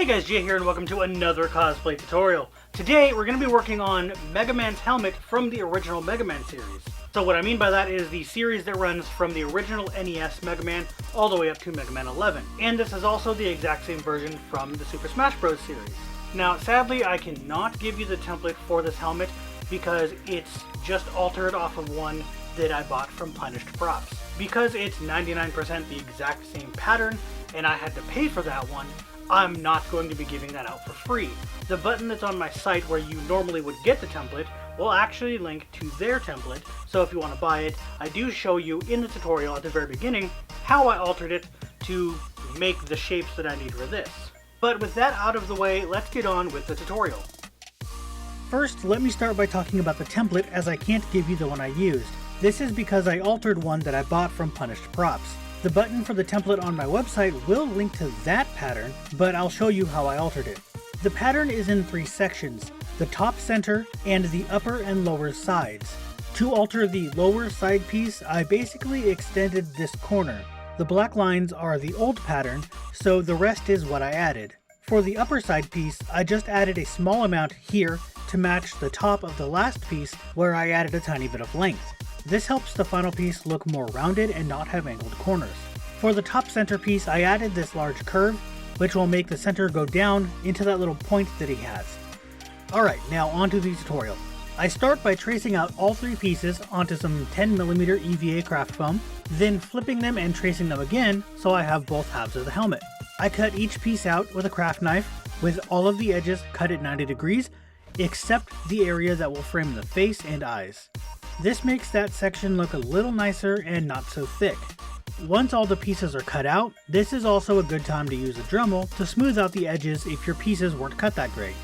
Hey guys, Jay here and welcome to another cosplay tutorial. Today we're going to be working on Mega Man's helmet from the original Mega Man series. So what I mean by that is the series that runs from the original NES Mega Man all the way up to Mega Man 11. And this is also the exact same version from the Super Smash Bros. Series. Now sadly I cannot give you the template for this helmet because it's just altered off of one that I bought from Punished Props. Because it's 99% the exact same pattern and I had to pay for that one, I'm not going to be giving that out for free. The button that's on my site where you normally would get the template will actually link to their template, so if you want to buy it, I do show you in the tutorial at the very beginning how I altered it to make the shapes that I need for this. But with that out of the way, let's get on with the tutorial. First, let me start by talking about the template, as I can't give you the one I used. This is because I altered one that I bought from Punished Props. The button for the template on my website will link to that pattern, but I'll show you how I altered it. The pattern is in 3 sections, the top center and the upper and lower sides. To alter the lower side piece, I basically extended this corner. The black lines are the old pattern, so the rest is what I added. For the upper side piece, I just added a small amount here to match the top of the last piece where I added a tiny bit of length. This helps the final piece look more rounded and not have angled corners. For the top center piece, I added this large curve, which will make the center go down into that little point that he has. Alright, now onto the tutorial. I start by tracing out all 3 pieces onto some 10mm EVA craft foam, then flipping them and tracing them again so I have both halves of the helmet. I cut each piece out with a craft knife, with all of the edges cut at 90 degrees, except the area that will frame the face and eyes. This makes that section look a little nicer and not so thick. Once all the pieces are cut out, this is also a good time to use a Dremel to smooth out the edges if your pieces weren't cut that great.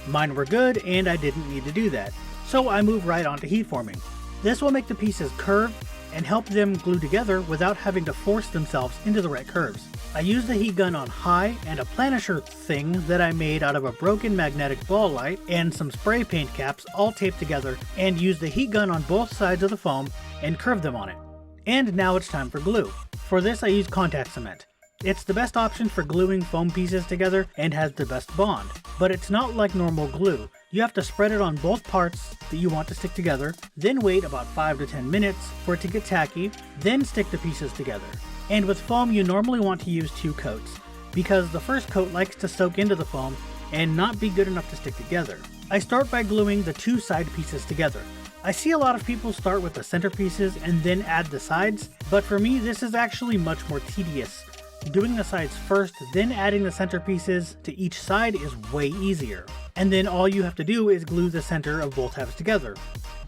Mine were good and I didn't need to do that, so I move right on to heat forming. This will make the pieces curve and help them glue together without having to force themselves into the right curves. I used the heat gun on high and a planisher thing that I made out of a broken magnetic ball light and some spray paint caps all taped together, and used the heat gun on both sides of the foam and curved them on it. And now it's time for glue. For this I use contact cement. It's the best option for gluing foam pieces together and has the best bond, but it's not like normal glue. You have to spread it on both parts that you want to stick together, then wait about 5 to 10 minutes for it to get tacky, then stick the pieces together. And with foam you normally want to use 2 coats, because the first coat likes to soak into the foam and not be good enough to stick together. I start by gluing the 2 side pieces together. I see a lot of people start with the center pieces and then add the sides, but for me this is actually much more tedious. Doing the sides first, then adding the center pieces to each side is way easier. And then all you have to do is glue the center of both halves together.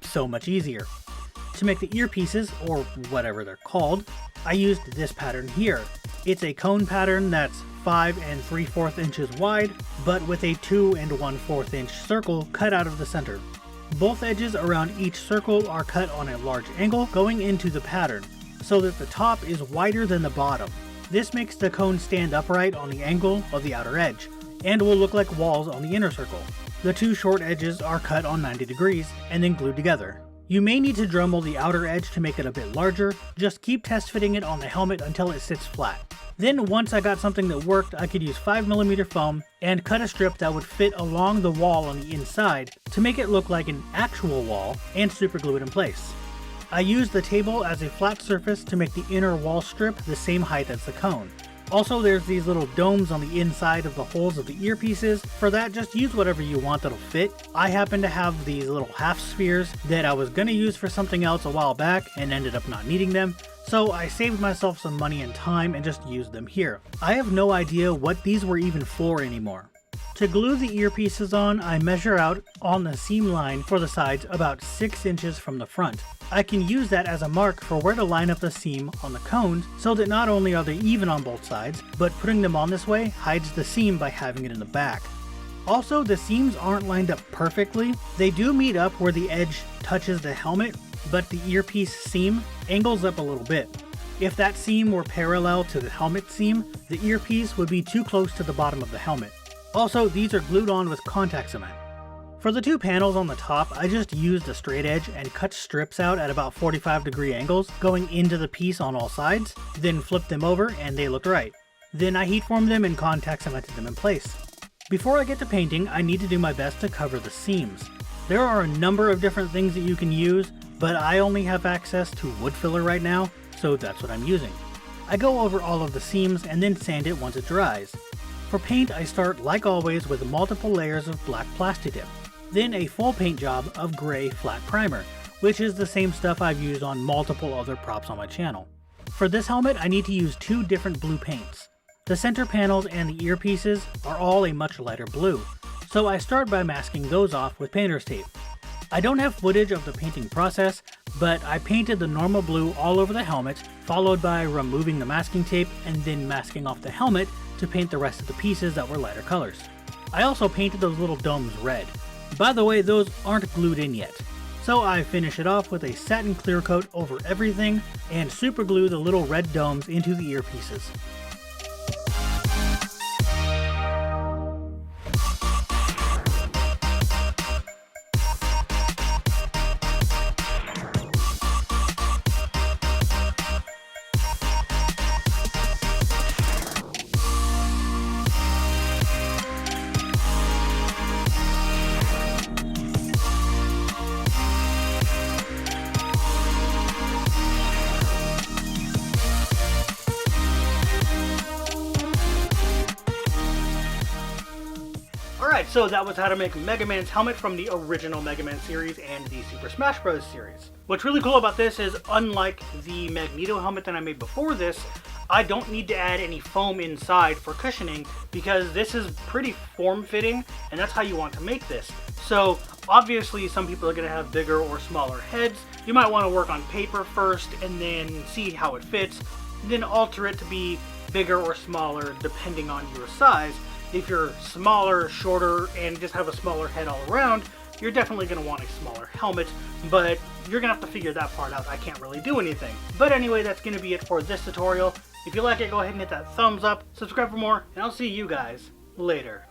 So much easier. To make the earpieces, or whatever they're called, I used this pattern here. It's a cone pattern that's 5 3/4 inches wide, but with a 2 1/4 inch circle cut out of the center. Both edges around each circle are cut on a large angle going into the pattern, so that the top is wider than the bottom. This makes the cone stand upright on the angle of the outer edge, and will look like walls on the inner circle. The 2 short edges are cut on 90 degrees, and then glued together. You may need to Dremel the outer edge to make it a bit larger, just keep test fitting it on the helmet until it sits flat. Then once I got something that worked, I could use 5mm foam and cut a strip that would fit along the wall on the inside to make it look like an actual wall, and super glue it in place. I used the table as a flat surface to make the inner wall strip the same height as the cone. Also there's these little domes on the inside of the holes of the earpieces. For that, just use whatever you want that'll fit. I happen to have these little half spheres that I was gonna use for something else a while back and ended up not needing them, so I saved myself some money and time and just used them here. I have no idea what these were even for anymore. To glue the earpieces on, I measure out on the seam line for the sides about 6 inches from the front. I can use that as a mark for where to line up the seam on the cones, so that not only are they even on both sides, but putting them on this way hides the seam by having it in the back. Also, the seams aren't lined up perfectly. They do meet up where the edge touches the helmet, but the earpiece seam angles up a little bit. If that seam were parallel to the helmet seam, the earpiece would be too close to the bottom of the helmet. Also, these are glued on with contact cement. For the 2 panels on the top, I just used a straight edge and cut strips out at about 45-degree angles going into the piece on all sides, then flipped them over and they looked right. Then I heat formed them and contact cemented them in place. Before I get to painting, I need to do my best to cover the seams. There are a number of different things that you can use, but I only have access to wood filler right now, so that's what I'm using. I go over all of the seams and then sand it once it dries. For paint, I start, like always, with multiple layers of black Plastidip, then a full paint job of gray flat primer, which is the same stuff I've used on multiple other props on my channel. For this helmet, I need to use two different blue paints. The center panels and the earpieces are all a much lighter blue, so I start by masking those off with painter's tape. I don't have footage of the painting process, but I painted the normal blue all over the helmet, followed by removing the masking tape and then masking off the helmet to paint the rest of the pieces that were lighter colors. I also painted those little domes red. By the way, those aren't glued in yet. So I finish it off with a satin clear coat over everything and super glue the little red domes into the earpieces. Alright, so that was how to make Mega Man's helmet from the original Mega Man series and the Super Smash Bros. Series. What's really cool about this is, unlike the Magneto helmet that I made before this, I don't need to add any foam inside for cushioning because this is pretty form-fitting and that's how you want to make this. So obviously some people are going to have bigger or smaller heads. You might want to work on paper first and then see how it fits, and then alter it to be bigger or smaller depending on your size. If you're smaller, shorter, and just have a smaller head all around, you're definitely going to want a smaller helmet, but you're going to have to figure that part out. I can't really do anything. But anyway, that's going to be it for this tutorial. If you like it, go ahead and hit that thumbs up, subscribe for more, and I'll see you guys later.